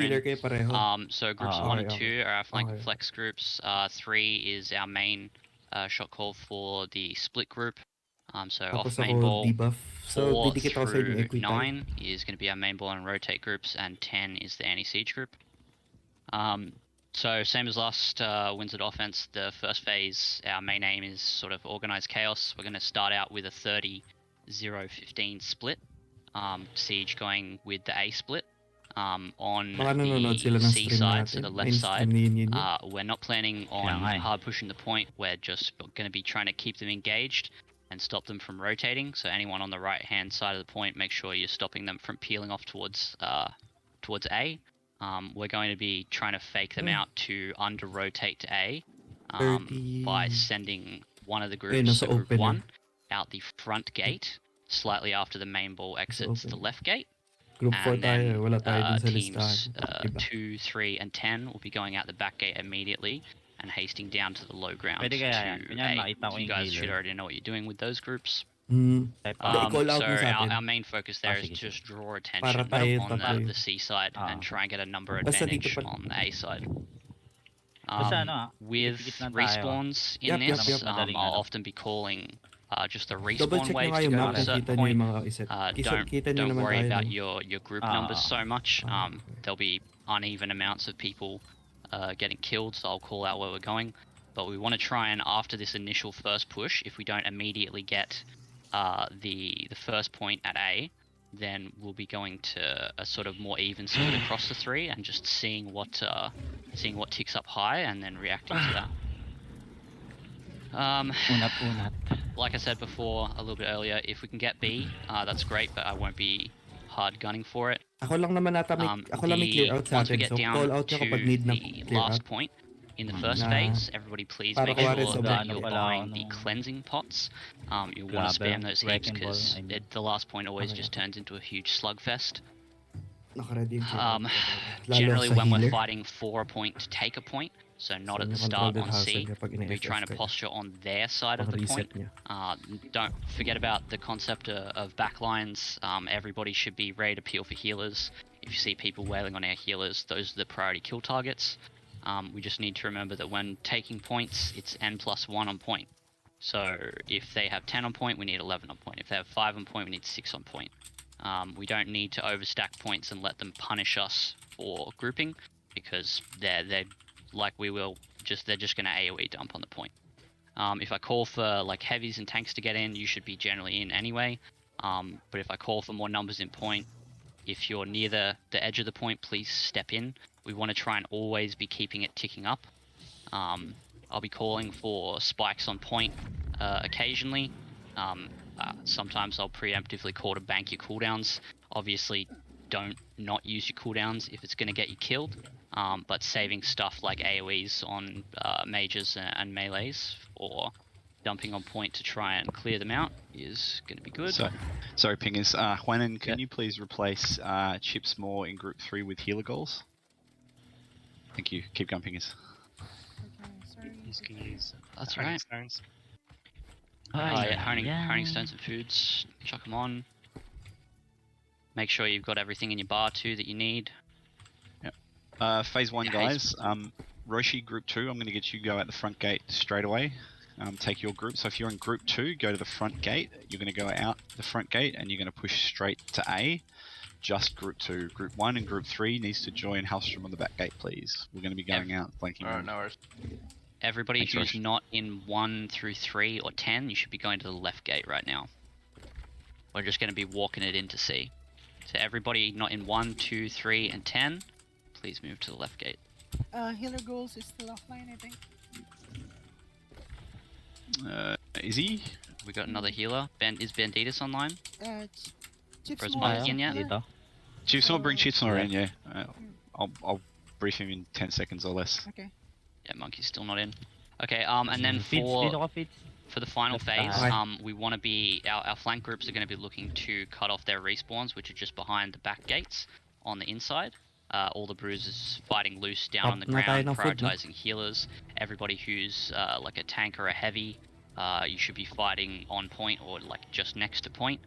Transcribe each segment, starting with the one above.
Healer kayo pareho. So groups Ah, 1 and okay, 2 are our flank and okay. flex groups. 3 is our main shot call for the split group. So Tapos off main ako ball. debuff. So 4 didikit ako sa inyo through Equill. 9 is going to be our main ball and rotate groups, and 10 is the anti-siege group. So same as last Windsward offense, the first phase, our main aim is sort of organized chaos. We're going to start out with a 30-0-15 split. Siege going with the A split. On the C side, so the left side, we're not planning on hard pushing the point. We're just going to be trying to keep them engaged and stop them from rotating. So anyone on the right hand side of the point, make sure you're stopping them from peeling off towards A. We're going to be trying to fake them out to under rotate to A by sending one of the groups, so group 1, out the front gate slightly after the main ball exits the left gate. Group 4 And then tayo, wala tayo dun sa teams listahan. 2, 3, and 10 will be going out the back gate immediately and hasting down to the low ground Pwede to kaya yan. Kunyari A. nakita ko You yung guys should healer. already know what you're doing with those groups. I-call out So mo sa atin. our main focus there is sige, to just draw Para attention tayo on tatlo the C side and try and get a number Basta advantage dito pa- on the A side. Basta With dikit-dikit lang tayo. respawns in Yep, this, yep. I'll often be calling just the Double respawn check nyo waves nga to yung go map to a kung certain kita nyo point. yung mga iset. Kita nyo Don't naman worry tayo. about no? your group numbers so much. There'll be uneven amounts of people getting killed, so I'll call out where we're going. But we want to try and, after this initial first push, if we don't immediately get the first point at A, then we'll be going to a sort of more even split across the 3 and just seeing what ticks up high and then reacting to that. Unat-unat. Like I said before, a little bit earlier, if we can get B, that's great, but I won't be hard gunning for it. Ako lang naman nata ako lang may clear out sa Once we atin. get So down call out nyo to kapag need na the clear last out. point in the first Na- phase, everybody please para make kuwari sure sobrang that you're ano, buying the ano. cleansing pots. You want to Grabber, spam those heaps wrecking ball, because I mean. the last point always Okay, just okay. turns into a huge slugfest. Nakaready yung clear out. Lalo Generally, sa when we're healer. fighting for a point to take a point, so not So, at the na-control start din on house C, kapag we're ina-FF trying to kayo. posture on their side of the Pang-reset point. niya. Don't forget about the concept of backlines. Everybody should be ready to peel for healers. If you see people wailing on our healers, those are the priority kill targets. We just need to remember that when taking points, it's N+1 on point. So if they have 10 on point, we need 11 on point. If they have 5 on point, we need 6 on point. We don't need to overstack points and let them punish us for grouping, because they're like we will they're just going to AoE dump on the point. If I call for like heavies and tanks to get in, you should be generally in anyway. But if I call for more numbers in point, if you're near the edge of the point, please step in. We want to try and always be keeping it ticking up. I'll be calling for spikes on point occasionally. Sometimes I'll preemptively call to bank your cooldowns. Obviously, don't not use your cooldowns if it's going to get you killed. But saving stuff like AoEs on mages and melees or dumping on point to try and clear them out is going to be good. Sorry, Pingers. Juanan, can you please replace Chips More in Group 3 with healer goals? Thank you. Keep going, Pingers. Okay, sorry. You can use That's honing right. stones. Honing stones and foods. Chuck them on. Make sure you've got everything in your bar too that you need. Phase 1, Yeah, guys. Roshi, Group 2, I'm going to get you go out the front gate straight away. Take your group. So if you're in Group 2, go to the front gate. You're going to go out the front gate and you're going to push straight to A. Just Group 2. Group 1 and Group 3 needs to join Hellstrom on the back gate, please. We're going to be going out flanking. Alright, no worries. Everybody Thanks, who's Rosh. not in 1 through 3 or 10, you should be going to the left gate right now. We're just going to be walking it into C. So everybody not in 1, 2, 3, and 10, please move to the left gate. Healer goals is still offline, I think. Is he? We got another healer. Is Banditas online? Chips Or is more Mike is in yet? healer. Chips More, bring Chips More Yeah. in, yeah. I'll brief him in 10 seconds or less. Okay. Yeah, Monkey's still not in. Okay, and then Feeds, for the final Left phase, side. we want to be our flank groups are going to be looking to cut off their respawns, which are just behind the back gates on the inside. All the bruisers fighting loose down Up on the na tayo ground, ng food, no? prioritizing healers. Everybody who's like a tank or a heavy, you should be fighting on point or like just next to point.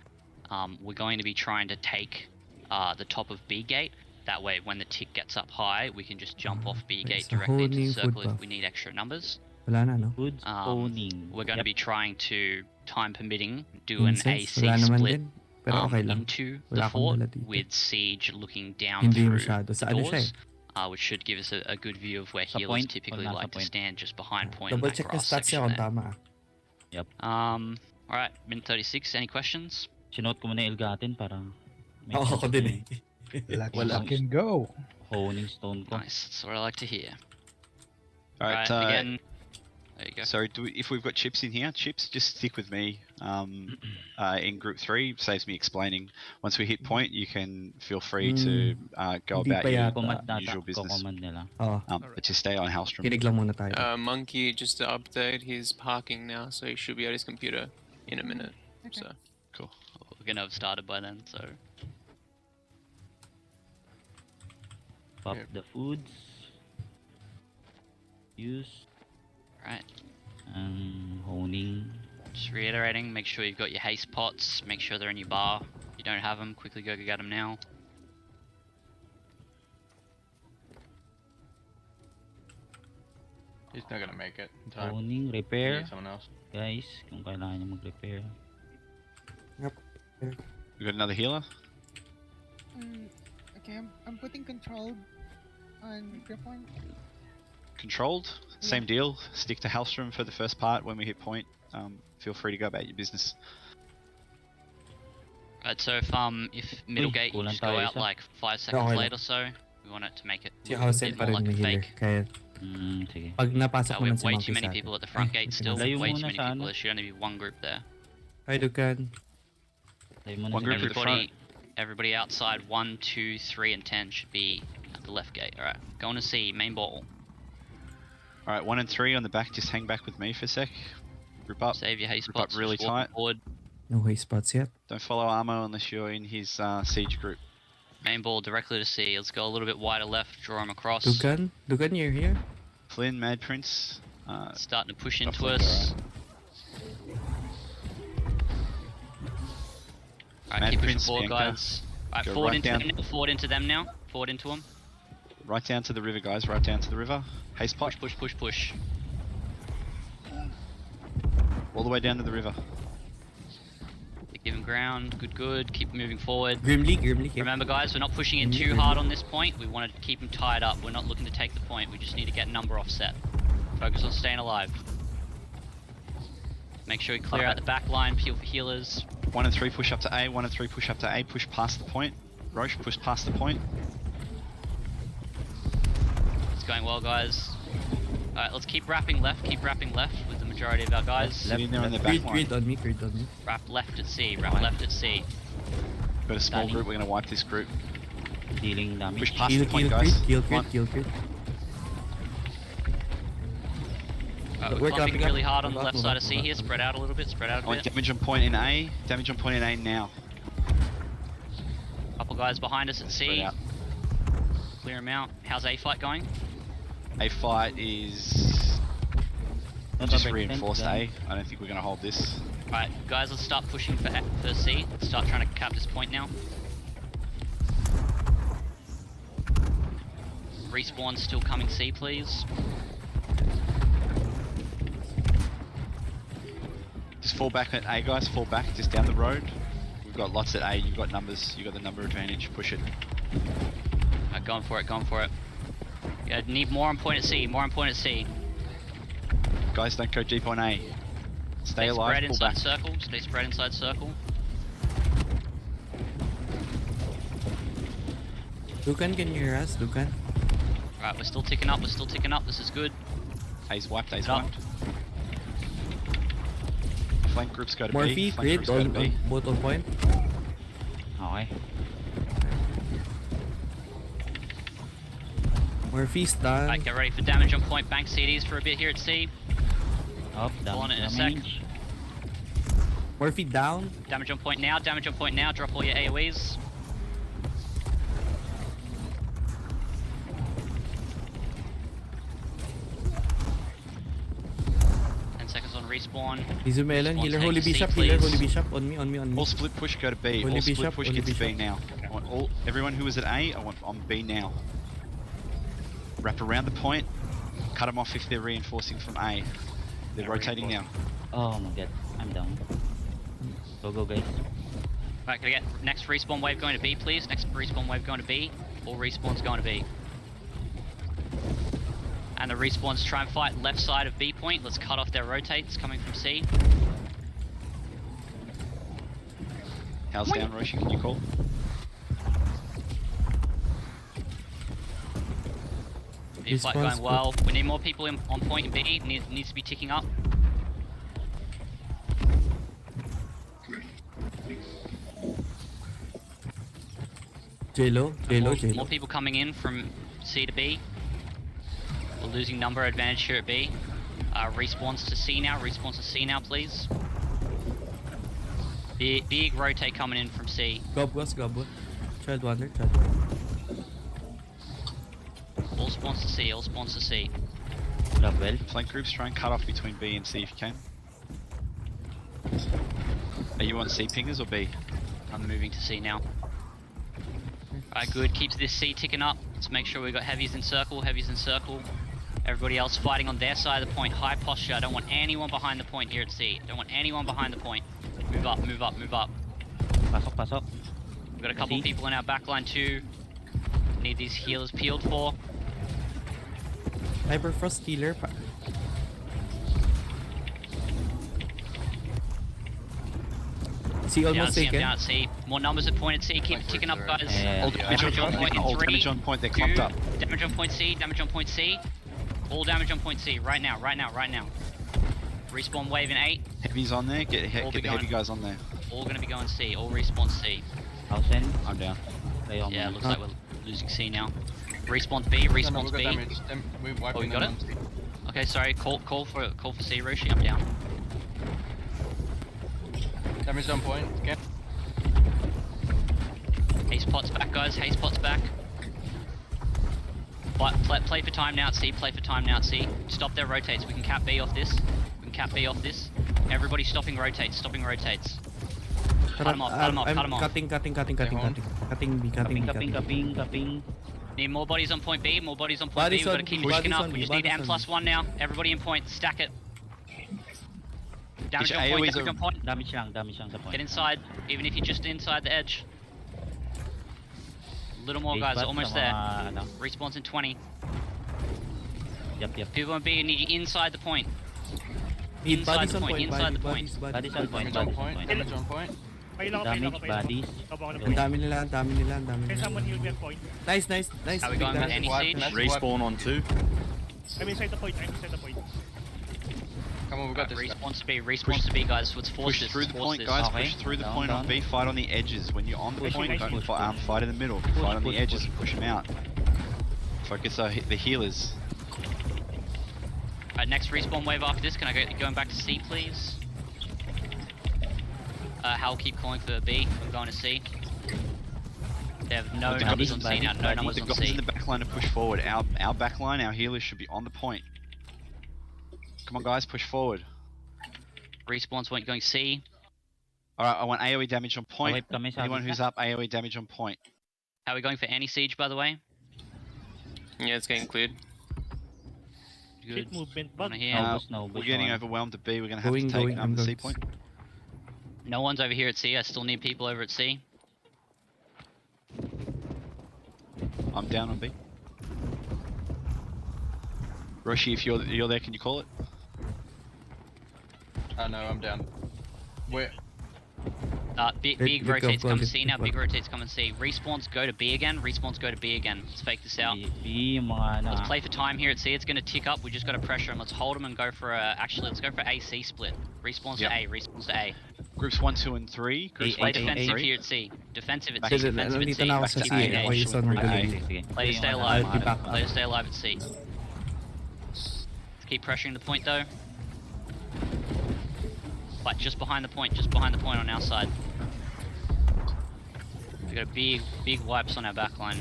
We're going to be trying to take the top of B gate. That way, when the tick gets up high, we can just jump off B Wait, gate so directly into the honing, food circle if buff. we need extra numbers. Wala na, no? Foods owning. We're going to be trying to, time permitting, do an Incense, AC wala naman split din. Pero okay lang. into Wala the akong fort dala dito. with siege looking down Hindi through masyado. the Sa ano siya doors, which should give us a good view of where Sa healers point, typically o nasa like to point? stand just behind point in Double that check the grass stats section niya kung there. tama. All right, min 36. Any questions? Sinuot ko muna yung ilgatin para may Oo, ako din eh. Let's Wala. fucking go. honing stone ko. Nice. That's what I like to hear. All right. again. There you go. So if we've got chips in here, chips, just stick with me. In group 3, saves me explaining. Once we hit point, you can feel free to go Hindi about pa your yata. Command data, usual business. ko-command nila. Oo. But just stay on Hellstrom. Kinig lang muna tayo. Monkey, just to update, he's parking now, so he should be at his computer in a minute. Okay. So Cool. We're gonna have started by then, so Pop Yep. the foods. Use. right. Honing. Just reiterating, make sure you've got your haste pots. Make sure they're in your bar. If you don't have them, quickly go get them now. He's not gonna make it in time. Honing, We repair. need someone else. Guys, kung kailangan nyo mag-repair. We got another healer. Okay, I'm putting controlled on grip one. Controlled. Same deal. Stick to Hellstrom for the first part. When we hit point, feel free to go about your business. Right, so if middle Uy, gate you kulang just go tayo out isa. like 5 seconds Okay lang. late or so. We want it to make it Si look a Hausen bit pa more rin like a may healer. fake. Kaya Sige. pag napasok We naman have si way Monkey too many sa people atin. at the front Ay, gate teka still. lang. Layo Way too muna many sa people. ano. There should only be one group there. Hi, Dukan. Tayo muna One sa group to the group. Everybody outside 1, 2, 3, and 10 should be at the left gate. All right, going to C main ball. All right, 1 and 3 on the back. Just hang back with me for a sec. Group up. Save your haste Group up pots. really just walk tight. forward. No haste spots yet. Don't follow Armo unless you're in his siege group. Main ball directly to C. Let's go a little bit wider left. Draw him across. Dukan? Dukan, you're here? Flynn, Mad Prince. Starting to push into Roughly, us. Alright, Mad keep pushing Prince, forward, Bianca. guys. Alright, Go forward right into down. them now. Forward into them now. Forward into them. Right down to the river, guys. Right down to the river. Haste pot. Push, push, push, push. All the way down to the river. Give him ground. Good, good. Keep moving forward. Grimly here. Remember, guys, we're not pushing in too hard on this point. We want to keep them tied up. We're not looking to take the point. We just need to get number offset. Focus on staying alive. Make sure we clear out the back line. Peel for healers. 1 and 3 push up to A. 1 and 3 push up to A. Push past the point. Roche, push past the point. It's going well, guys. Alright, let's keep wrapping left. Keep wrapping left with the majority of our guys. Sit in there on the back Grid, line. grid on me, grid on me. Wrap left at C. Wrap left at C. Got a small Danny. group. We're going to wipe this group. Dealing damage. Push past Kill, the kill, point, grid, guys. kill, Come on. grid, kill, grid. We're We're clumping jumping up. really hard on the Move up, left move side up, of C move here. up. Spread out a little bit. Spread out I a want bit. damage on point in A. Damage on point in A now. Couple guys behind us at Spread C. out. Clear them out. How's A fight going? A fight is just Overextend, reinforced then. A. I don't think we're going to hold this. Alright, guys, let's start pushing for C. Let's start trying to cap this point now. Respawn still coming C, please. Just fall back at A, guys. Fall back just down the road. We've got lots at A. You've got numbers. You've got the number advantage. Push it. Alright, going for it, going for it. Yeah, need more on point at C, more on point at C. Guys, don't go deep on A. Stay alive. Spread Pull inside back. circle. Stay spread inside circle. Dukan, can you hear us? Dukan? Alright, we're still ticking up, we're still ticking up. This is good. A's wiped. A's Up. wiped. Flank groups go to Morphe, B. Flank grid, groups go to B. both on point. Okay. Morphe's done. Alright, get ready for damage on point. Bank CDs for a bit here at C. Up, On it in a damage. Morphe down. Damage on point now, damage on point now. Drop all your AoEs. Seconds on respawn. Izumelon, Respawn healer, take Holy C, Bishop, healer, please. Holy Bishop, on me, on me, on me. All split push go to B. Holy All split Bishop, push Holy gets to B Bishop. now. want everyone who was at A, I want on B now. Wrap around the point, cut them off if they're reinforcing from A. They're rotating now. Oh my god, I'm down. Go guys. Right, can I get next respawn wave going to B, please? Next respawn wave going to B. All respawns going to B. And the respawns try and fight left side of B point. Let's cut off their rotates coming from C. How's down, Roshi? Can you call? B fight Respawn's going well. We need more people on point in B. Needs to be ticking up. J-Lo. More people coming in from C to B. We're losing number advantage here at B. Respawns to C now. Respawns to C now, please. Big rotate coming in from C. Gobwas. Child Wonder. All spawns to C. All spawns to C. Grab well. Flank groups, try and cut off between B and C if you can. Are you on C pingers or B? I'm moving to C now. Alright, good. Keeps this C ticking up. Let's make sure we've got heavies in circle. Everybody else fighting on their side of the point. High posture. I don't want anyone behind the point here at C. Don't want anyone behind the point. Move up. Pasok. We've got a couple of people in our backline too. Need these healers peeled for. Hyperfrost healer. C almost I'm taken. down at C. More numbers at point at C. Keep it ticking up, guys. Yeah. All Damage on point in all 3, damage on point, they're 2, clumped up. damage on point C. All damage on point C. Right now. Respawn wave in 8. Heavy's on there, get the heavy going. guys on there. All gonna be going C. All respawn C. House in. I'm down. Play on Yeah, me. looks like we're losing C now. Respawn B. No, Respawn we've got B. damage. We're wiping Oh, we got them it? on C. Okay, sorry. Call for C. Roshi, I'm down. Damage on point. Again. Haste pot's back, guys. Haste pot's back. Play for time now at C. Stop their rotates. We can cap B off this. Everybody stopping rotates. Cut them off. I'm cutting. Cupping. Need more bodies on point B. Bodies We've got to on keep B, pushing bodies up. on We B, just need bodies on M+1 now. Everybody in point. Stack it. Damage Get on your point. AoEs Damage on point. Damage lang sa point. Get inside. Even if you're just inside the edge. A little more, guys. Almost there. Respawns in 20. Yep. People on B need you inside the point. Need Inside bodies the on point, point. inside the point. Bodies on point. Damage on point. Damage on point. Damage, bodies. Ang dami nila. Can someone heal me at point? Nice. How we going with any siege? Respawn on 2. I'm inside the point. Come on, we've got this. Respawn to B, guys. Let's force Push this. through the force point, this. guys. Okay. Push through the Down, point on down. B. Fight on the edges. When you're on the Push, point, push, don't push. fight in the middle. Fight on the edges and push them out. Focus the healers. Alright, next respawn wave after this. Can I go going back to C, please? Hal, keep calling for B. I'm going to C. They have no The numbers guys- on C now. No numbers The on guys C. in the back line to push forward. Our back line, our healers should be on the point. Come on, guys, push forward. Respawns went going C. Alright, I want AoE damage on point. Wait, kami sa Anyone akin. who's up, AoE damage on point. How are we going for anti-siege, by the way? Yeah, it's getting cleared. Good. movement Wanna bug. hear? We're getting overwhelmed at B. We're going to have Going, to take I'm the C going. point. No one's over here at C. I still need people over at C. I'm down on B. Roshi, if you're there, can you call it? No, I'm down. Where? Big Big rotates go, come big C now. go. Big rotates come and C. Respawns go to B again. Let's fake this out. B, mga Let's play for time here at C. It's going to tick up. We just got to pressure them. Let's hold them and go for actually, let's go for AC split. Respawns Yep. to A. Respawns to A. Groups 1, 2, and 3. Groups Play 1, 2, and defensive 3. here at C. Defensive at Back C. to the- Defensive at nandito C. na ako Back sa to C. A. Okay, Action so with magaling. Sige. Play to stay I'll alive. be back. Play to stay alive at C. Let's keep pressuring the point though. But just behind the point on our side. We got big wipes on our back line.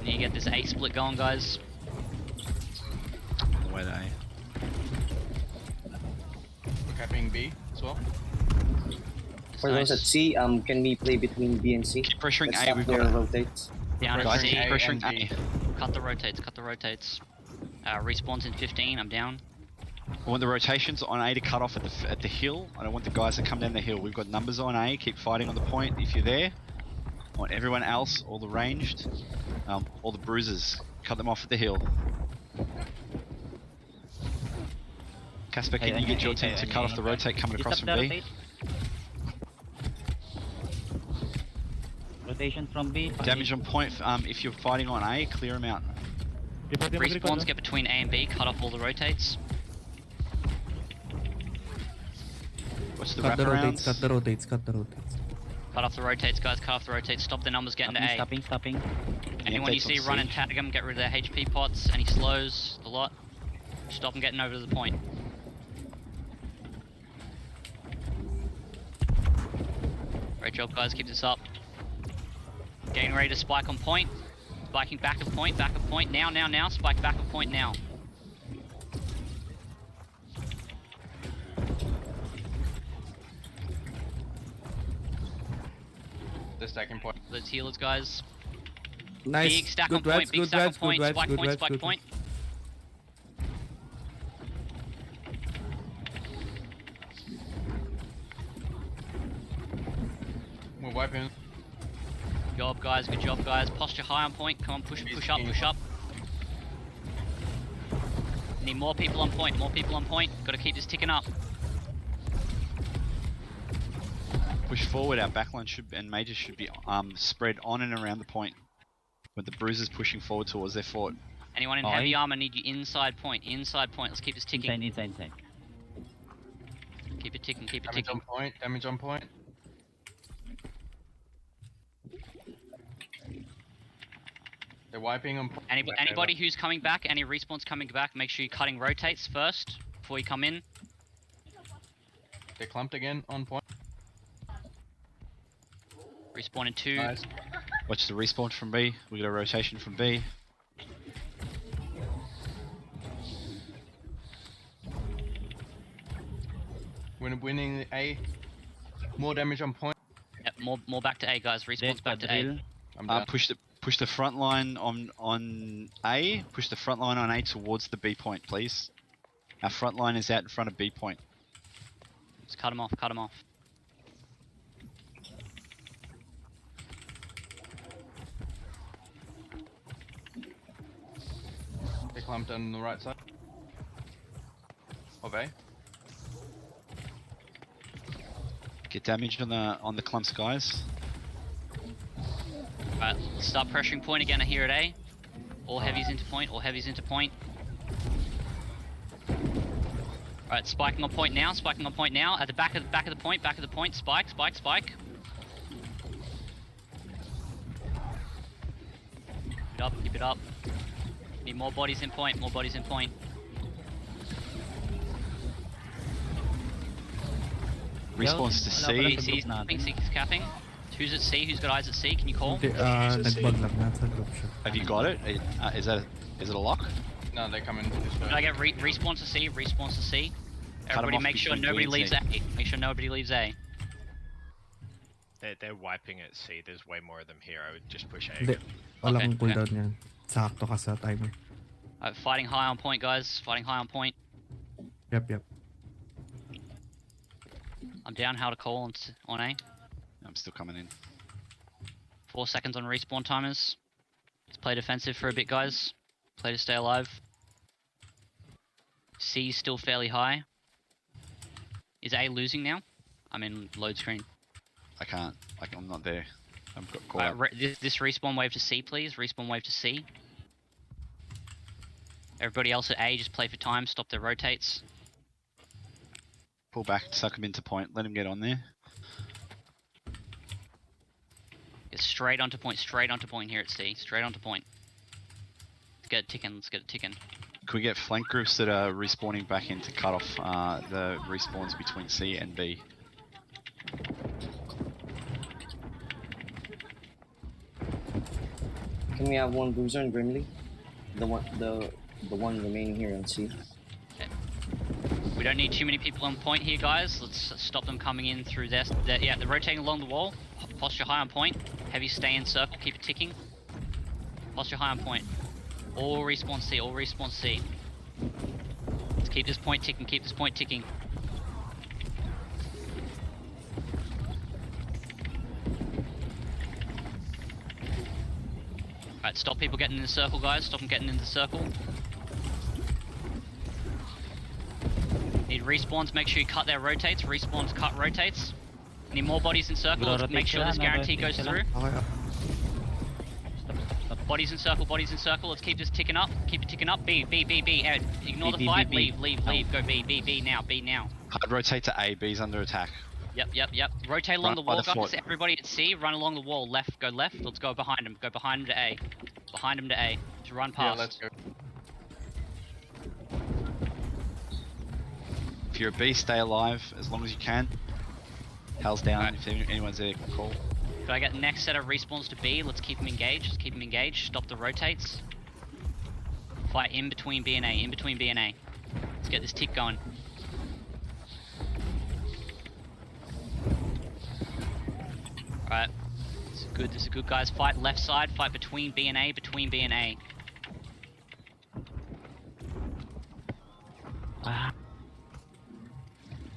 Need to get this A split going, guys. On the way to A. We're capping B as well. For those at Nice. C, can we play between B and C? Keep pressuring Let's A. stop We've their got rotates. Down guys. at Keep C. pressuring A and A. Cut the rotates, cut the rotates. Respawns in 15, I'm down. I want the rotations on A to cut off at the hill. I don't want the guys to come down the hill. We've got numbers on A. Keep fighting on the point if you're there. I want everyone else, all the ranged, all the bruisers, cut them off at the hill. Casper, can you get your team to cut off the rotate coming You across stop from the B? rotate. Rotation from B. Damage on point. If you're fighting on A, clear them out. Respawns get between A and B, cut off all the rotates. What's the Cut the rotates, wraparounds? cut the rotates, cut the rotates. Cut off the rotates, guys, cut off the rotates. Stop the numbers getting to A. Stopping. Anyone you Rotates see on run C. and tag them, get rid of their HP pots, any slows, the lot. Stop them getting over to the point. Great job, guys, keep this up. Getting ready to spike on point. Spiking back of point, now, spike back of point now. The second point. Those healers, guys. Nice. Big stack Good on point, vibes, big good stack on vibes, point, good vibes, spike good point, vibes, spike good point. We're wiping. Good job, guys, good job, guys. Posture high on point, come on, push up, push up. Need more people on point, more people on point. Gotta keep this ticking up. Push forward. Our backline should and majors should be spread on and around the point, with the bruisers pushing forward towards their fort. Anyone in Oh, heavy I- armor need you inside point, inside point. Let's keep this ticking. Inside. Keep it ticking, keep it Damage on ticking. point. Damage on point. They're wiping on point. Anybody who's coming back, any respawns coming back, make sure you're cutting rotates first before you come in. They're clumped again on point. Respawn in 2. Nice. Watch the respawn from B. We got a rotation from B. We're winning A. More damage on point. Yep, more back to A, guys. Respawns back to A. drill. I'm down. Push the front line on A. Push the front line on A towards the B point, please. Our front line is out in front of B point. Just cut him off, cut him off. They're clumped on the right side. Of A. Get damaged on the clumps, guys. Alright, let's start pressuring point again here at A. All heavies into point, all heavies into point. Alright, spiking on point now, spiking on point now. At the back of the point, spike. Keep it up. Need more bodies in point, more bodies in point. Respawns to C. C's capping. Who's at C? Who's got eyes at C? Can you call? Hindi, nagbag lang. Nasa group siya. Have you got it? Is it a lock? No, they're coming this Did I way. get respawns to C? Respawns to C. Cut 'em Everybody off make sure between B nobody and leaves C. A. Make sure nobody leaves A. They're wiping at C. There's way more of them here. I would just push A. Hindi. Walang Okay, cooldown yan. Sakto ka sa timer. Fighting high on point, guys. Fighting high on point. Yep. I'm down. How to call on A. I'm still coming in. 4 seconds on respawn timers. Let's play defensive for a bit, guys. Play to stay alive. C's still fairly high. Is A losing now? I'm in load screen. I can't. I'm not there. I've got call Alright, this respawn wave to C, please. Respawn wave to C. Everybody else at A, just play for time. Stop their rotates. Pull back, suck him into point. Let him get on there. Get straight onto point here at C. Straight onto point. Let's get it ticking. Can we get flank groups that are respawning back in to cut off the respawns between C and B? Can we have one bruiser and Grimly? The one remaining here on C. don't need too many people on point here, guys. Let's stop them coming in through this. Yeah, they're rotating along the wall. Posture high on point. Heavy stay in circle. Keep it ticking. Posture high on point. All respawn C. All respawn C. Let's keep this point ticking. Keep this point ticking. Alright, stop people getting in the circle, guys. Stop them getting in the circle. Need respawns, make sure you cut their rotates. Respawns, cut rotates. Need more bodies in circle. Let's make sure this guarantee goes through. Okay. Bodies in circle, bodies in circle. Let's keep this ticking up. Keep it ticking up. B. Ed, ignore the fight. Leave. Go B now. Hard rotate to A. B's under attack. Yep. Rotate along the Run by wall, the fort. guys. Everybody at C, run along the wall. Left, go left. Let's go behind him. Go behind him to A. Behind him to A. To run Yeah, past. let's go. If you're a B, stay alive as long as you can. Hell's down. Alright. If anyone's there, call. Could I get the next set of respawns to B? Let's keep them engaged. Stop the rotates. Fight in between B and A. Let's get this tick going. Alright. This is good, guys. Fight left side. Fight between B and A.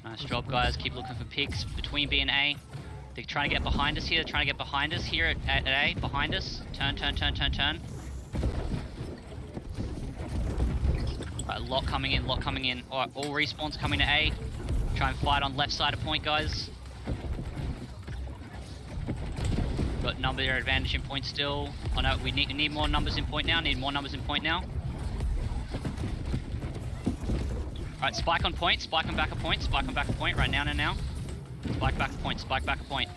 Nice job, guys. Keep looking for picks between B and A. They're trying to get behind us here. At A. Behind us. Turn. Alright, lot coming in. Alright, all respawns coming to A. Try and fight on left side of point, guys. Got number advantage in point still. Oh no, we need more numbers in point now. Alright, spike on point. Spike on back of point. Right now. Spike back of point.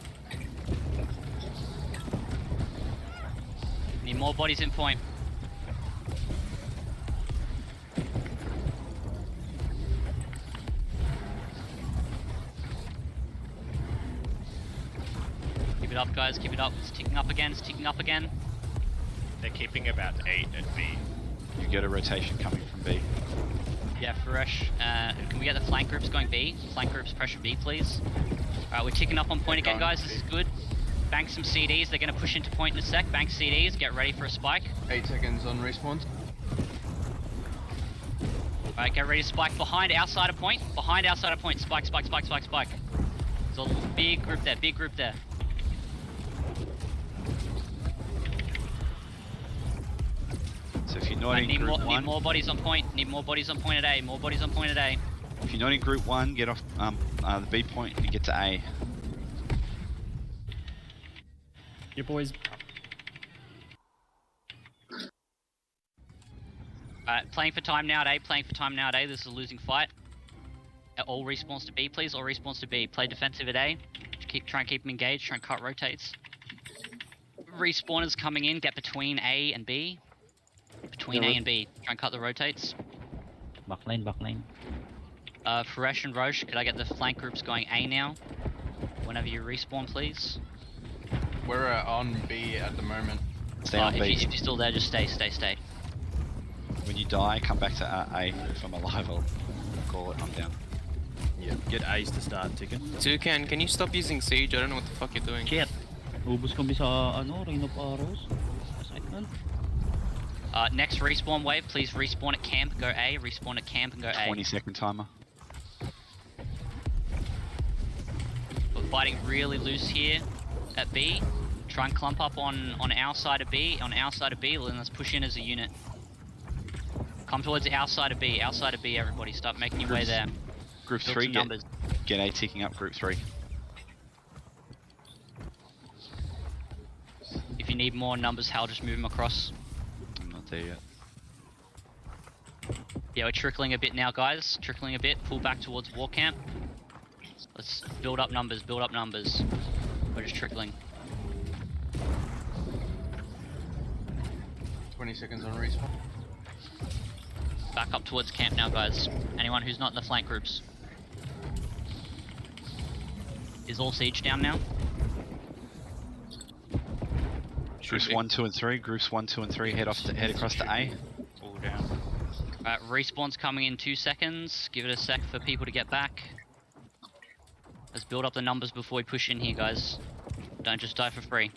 Need more bodies in point. Keep it up, guys. It's ticking up again. They're keeping about 8 at B. You get a rotation coming from B. Yeah, Fresh. Can we get the flank groups going B? Flank groups pressure B, please. Alright, we're ticking up on point again, guys. This is good. Bank some CDs. They're going to push into point in a sec. Bank CDs. Get ready for a spike. 8 seconds on respawns. Alright, get ready to spike behind outside of point. Spike. There's a big group there. So if you're not in group 1, Need more bodies on point. At A. if you're not in group 1, get off the B point and get to A. Your boys. Alright, playing for time now at A. This is a losing fight. All respawns to B, please. Play defensive at A. Try and keep them engaged. Try and cut rotates. Respawners coming in. Get between A and B. Try and cut the rotates. Backline. Faresh and Roche, could I get the flank groups going A now? Whenever you respawn, please. We're on B at the moment. Stay on If B. you're still there, just stay. When you die, come back to A. If I'm alive, I'll call it. I'm down. Yeah. Get A's to start ticking. Toucan, can you stop using Siege? I don't know what the fuck you're doing. Shit. Ubus kami sa Rain of Arrows. Site nun. Next respawn wave, please respawn at camp, go A. 20-second timer. We're fighting really loose here at B. Try and clump up on our side of B. And let's push in as a unit. Come towards our side of B. Everybody. Start making your way there. Group Build 3, some numbers. get A ticking up group 3. If you need more numbers, Hal, just move them across. I'm not there yet. Yeah, we're trickling a bit now, guys. Pull back towards war camp. Let's build up numbers. We're just trickling. 20 seconds on respawn. Back up towards camp now, guys. Anyone who's not in the flank groups. Is all siege down now? Groups 1, 2, and 3. Head across to A. All down. Alright, respawn's coming in 2 seconds. Give it a sec for people to get back. Let's build up the numbers before we push in here, guys. Don't just die for free.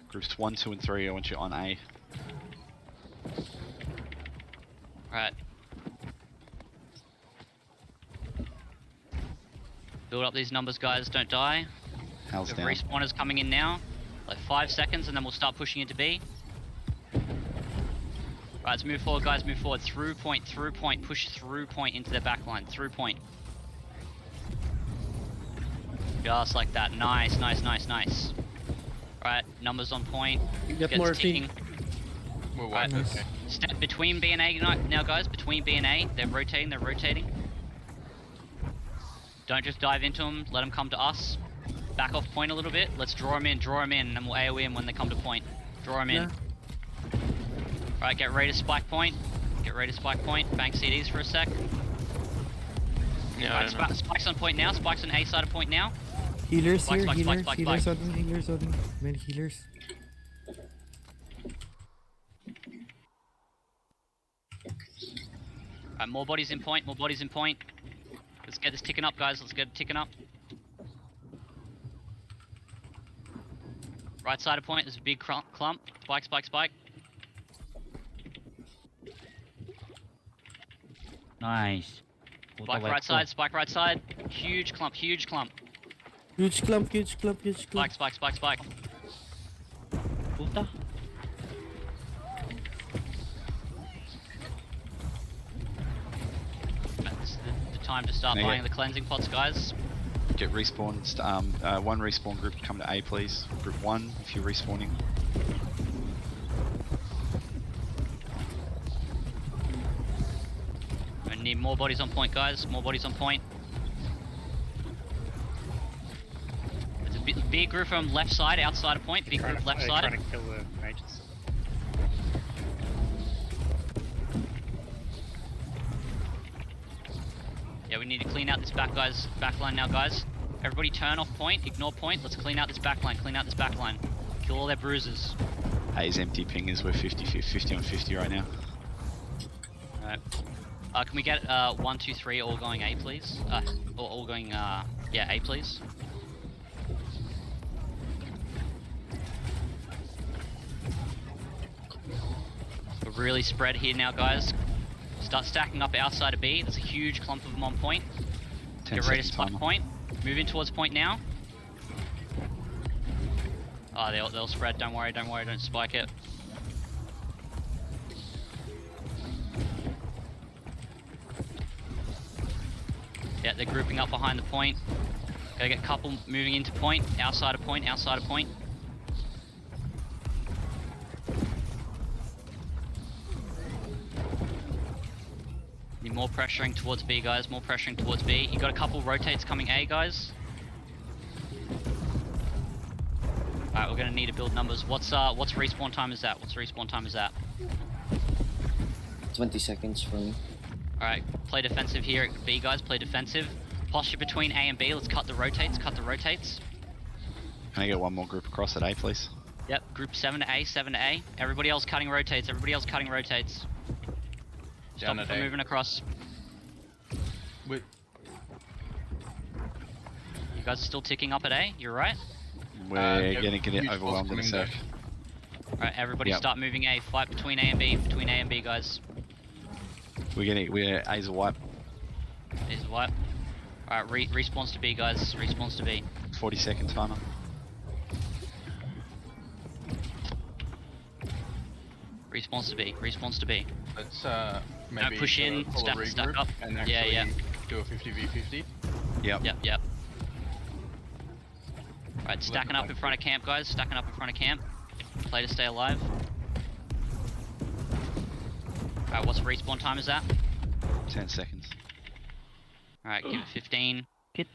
Groups 1, 2, and 3, I want you on A. Alright. Build up these numbers, guys. Don't die. Hell's The down. respawners coming in now. Like 5 seconds, and then we'll start pushing into B. Right, let's move forward, guys. Move forward. Through point. Push through point into their backline. Through point. Just like that. Nice, nice, nice, nice. Right, numbers on point. Get Gets morphine. ticking. We're Right. wiped. Okay. Step between B and A now, guys. Between B and A. They're rotating, they're rotating. Don't just dive into them. Let them come to us. Back off point a little bit. Let's draw them in, and then we'll AoE them when they come to point. Draw them in. Right, get ready to spike point. Get ready to spike point. Bank CDs for a sec. Yeah, I Right, don't know. spikes on point now. Spikes on A side of point now. Healers Spike, here, spike, healers, spike, healers spike. on me, healers on me. Many healers. Right, more bodies in point. More bodies in point. Let's get this ticking up, guys. Let's get it ticking up. Right side of point, there's a big clump. Spike, spike, spike. Nice. Spike right side, spike right side. Huge clump, huge clump. Huge clump, huge clump, huge clump. Spike, spike, spike, spike. Puta. That's the time to start Okay. buying the cleansing pots, guys. Get respawned. One respawn group come to A, please. Group 1, if you're respawning. I need more bodies on point, guys. More bodies on point. There's a big group from left side, outside of point. Big group left side. Trying to kill the mages. Yeah, we need to clean out this back line now, guys. Everybody turn off point, ignore point. Let's clean out this back line, clean out this back line. Kill all their bruises. A's empty pingers, we're 50 on 50 right now. Alright. Can we get 1, 2, 3 all going A, please? Or all going, yeah, A, please. We're really spread here now, guys. Start stacking up outside of B. There's a huge clump of them on point. 10 Get ready to seconds spike timer. point. Move in towards point now. Oh, they'll spread. Don't worry, don't spike it. Yeah, they're grouping up behind the point. Gotta get a couple moving into point. Outside of point, outside of point. Need more pressuring towards B, guys. More pressuring towards B. You got a couple rotates coming A, guys. Alright, we're gonna need to build numbers. What's respawn time is that? What's respawn time is that? 20 seconds for me. Alright, play defensive here at B, guys. Play defensive. Posture between A and B. Let's cut the rotates. Cut the rotates. Can I get one more group across at A, please? Yep, group 7 to A, 7 to A. Everybody else cutting rotates. Everybody else cutting rotates. Stop Down it at from A. moving across. Wait. You guys are still ticking up at A? You're right? We're yeah, gonna get it huge overwhelmed in a force sec. coming Alright, everybody Yep. start moving A. Fight between A and B. Between A and B, guys. We're A's a wipe. Is what? Alright, respawns to B, guys. Respawns to B. 40-second timer. Respawns to B. Respawns to B. Let's Now maybe push in, pull a stack regroup up. and Yeah, actually yeah. do a 50v50. Yep. Yep. Alright, stacking up in front of camp, guys. Stacking up in front of camp. Play to stay alive. Alright, what's respawn time is that? 10 seconds. Alright, give it 15. Kid.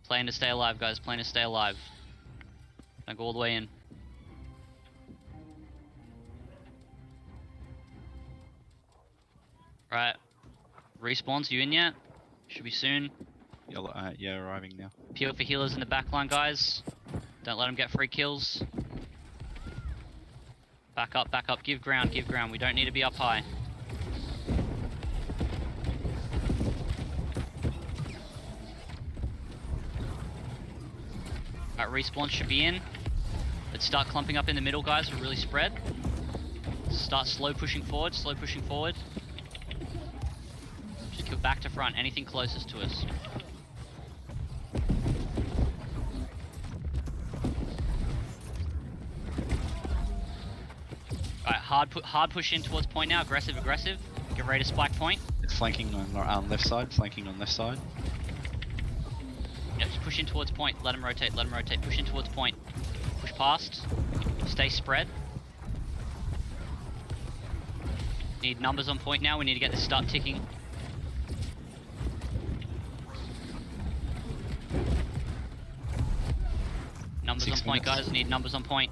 Playing to stay alive, guys. Playing to stay alive. Don't go all the way in. Right. Respawns, you in yet? Should be soon. Yellow, yeah, arriving now. Peel for healers in the backline, guys. Don't let them get free kills. Back up, give ground, give ground. We don't need to be up high. Alright, respawns should be in. Let's start clumping up in the middle, guys. We're really spread. Start slow pushing forward, slow pushing forward. Just kill back to front, anything closest to us. Alright, hard push in towards point now, aggressive. Get ready to spike point. It's flanking on left side, Yep, just push in towards point, let them rotate, push in towards point. Push past, stay spread. Need numbers on point now, we need to get this start ticking. Numbers 6 on point, minutes. guys, need numbers on point.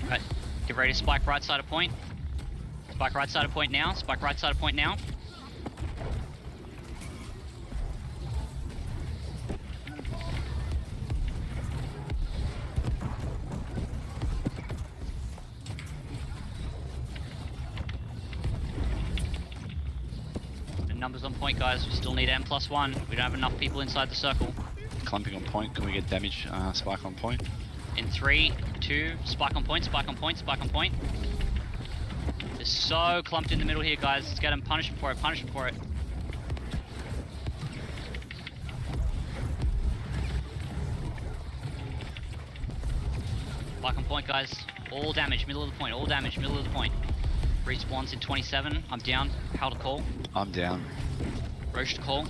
Right, get ready to spike right side of point. Spike right side of point now, spike right side of point now. And numbers on point, guys, we still need M+1. We don't have enough people inside the circle. Clumping on point, can we get damage spike on point? In 3, 2, spike on point, spike on point, spike on point. They're so clumped in the middle here, guys. Let's get them, punish them for it, punish them for it. Spike on point, guys. All damage, middle of the point, all damage, middle of the point. Respawns in 27, I'm down. How to call? I'm down. Roche to call.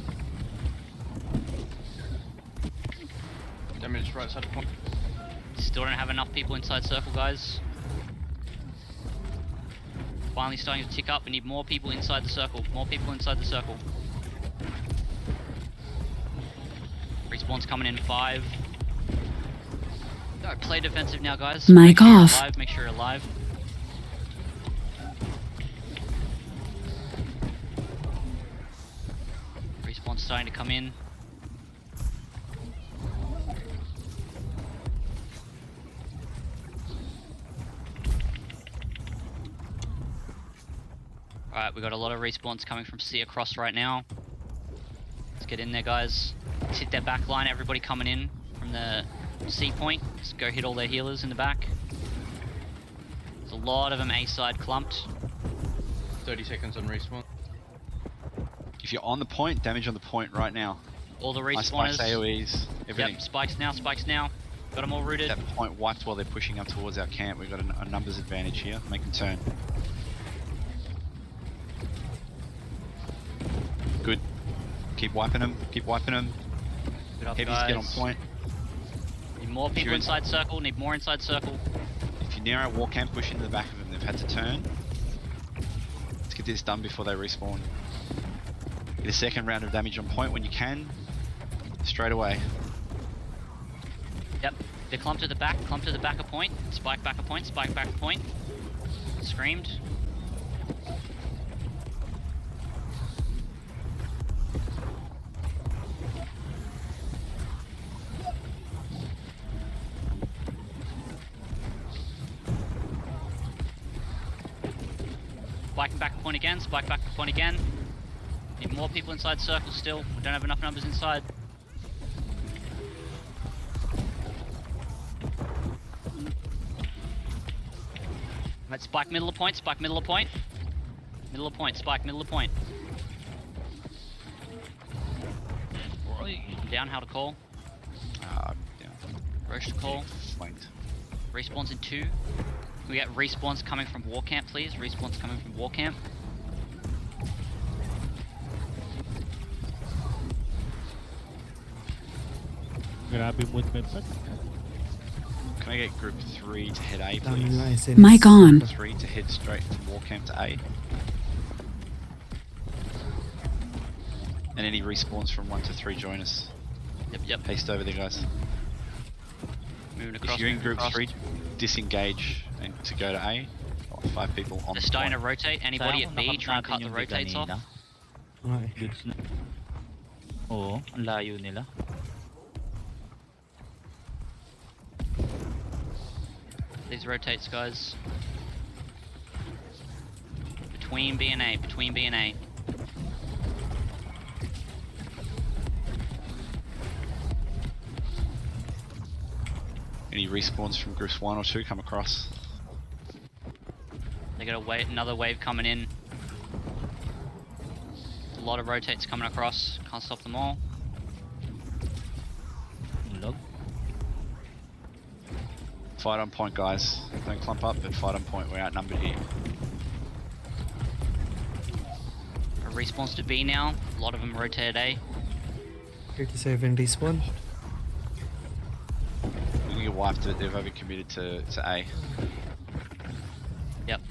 Damage right side of point. Still don't have enough people inside circle, guys. Finally starting to tick up. We need more people inside the circle. More people inside the circle. Respawn's coming in 5. Alright, play defensive now, guys. Mic off. Make sure you're alive. Respawn's starting to come in. Alright, we got a lot of respawns coming from C across right now. Let's get in there, guys. Let's hit their back line, everybody coming in from the C point. Let's go hit all their healers in the back. There's a lot of them A side clumped. 30 seconds on respawn. If you're on the point, damage on the point right now. All the I respawners. spikes AoEs, everything. Yep, spikes now, spikes now. Got them all rooted. That point wiped while they're pushing up towards our camp. We've got a numbers advantage here. Make them turn. Good. Keep wiping them. Keep wiping them. Good up, Heavies guys. get on point. Need more people inside circle, need more inside circle. If you're near our war camp, push into the back of them. They've had to turn. Let's get this done before they respawn. Get a second round of damage on point when you can. Straight away. Yep, they clumped to the back of point. Spike back of point, spike back of point. Screamed. Spiking back of point again, spike back of point again. Need more people inside circle still. We don't have enough numbers inside. Let's spike middle of point, spike middle of point. Middle of point, spike middle of point. Down, how to call. Yeah. Roche to call. Flanked. Respawns in 2. Can we get respawns coming from war camp, please? Respawns coming from war camp. Grabe yung movement. Can I get group 3 to head A, Dami please? nga ACES. Mic on. 3 to head straight from war camp to A. And any respawns from 1 to 3 join us. Yep. Haste over there, guys. Moving across. If you're in moving group across. 3, disengage and to go to A. 5 people on They're the starting to point. rotate. Anybody Sayang at B, kung try and nakap cut the natin yung rotates off. kanina. Okay. Goods na. Oo, ang layo nila. These rotates, guys. between B and A, between B and A. Any respawns from groups 1 or 2 come across? They got a wave, another wave coming in. A lot of rotates coming across. Can't stop them all. Log. Fight on point, guys. Don't clump up, but fight on point. We're outnumbered here. Respawns to B now. A lot of them rotated A. 37 respawn. We're gonna get wiped. They've overcommitted to A. Yep.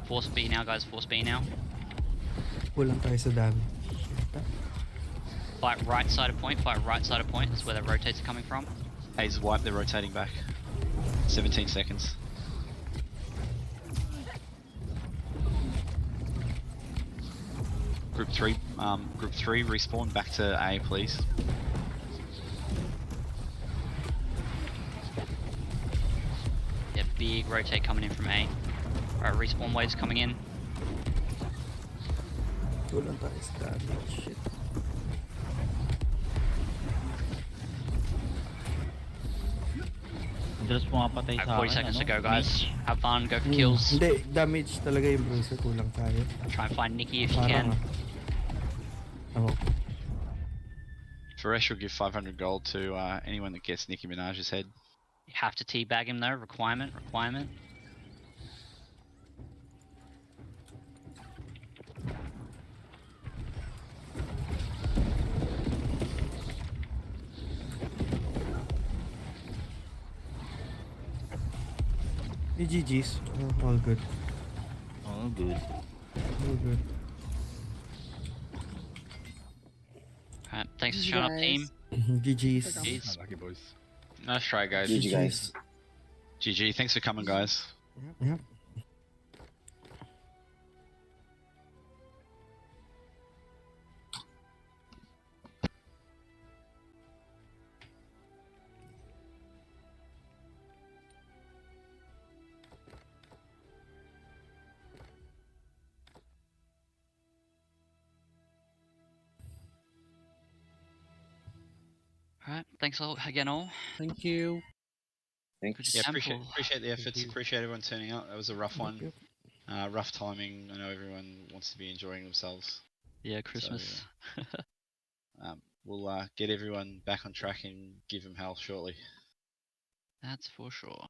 Force B now, guys. Force B now. Kulang tayo sa dami. Fight right side of point. Fight right side of point. That's where the rotates are coming from. A's wiped. They're rotating back. 17 seconds. Group 3, respawn back to A, please. Yeah, big rotate coming in from A. Alright, respawn waves coming in. Kulang tayo sa dami. Shit. Madalas pumapatay sa 40 akin, seconds to ano? go, guys. Have fun, go for kills. Hindi, damage talaga yung bruiser. Kulang tayo. Try and find Nikki if you Parang can. Oh. Faresh will give 500 gold to anyone that gets Nicki Minaj's head. You have to teabag him though. Requirement. Hey, GG's. Oh, all good. Oh, good. All good. Alright, thanks for GG, showing up, guys. team. GG's. Jeez. Lucky boys. Nice try, guys. GG, guys. GG. Thanks for coming, guys. Yep. Alright, thanks all again all. Thank you. Good Thanks. Yeah, example. appreciate the efforts. Appreciate everyone turning out. That was a rough one. Yep. Rough timing. I know everyone wants to be enjoying themselves. Yeah, Christmas. We'll get everyone back on track and give them hell shortly. That's for sure.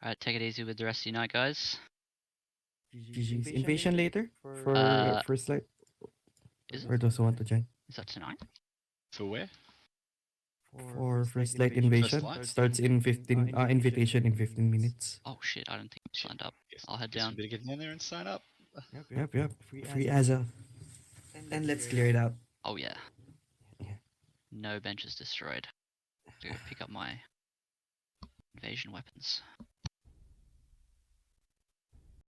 Alright, take it easy with the rest of your night, guys. GG's. Invasion later? For Uh, first light? is it? For those who want to join. Is that tonight? For where? For first light invasion. Light? Starts in 15, invitation in 15 minutes. Oh shit, I don't think I'm signed up. Guess- I'll head guess down. we better get down there and sign up. Yep. Free as a. And let's clear it out. Oh yeah. Yeah. No benches destroyed. To pick up my invasion weapons.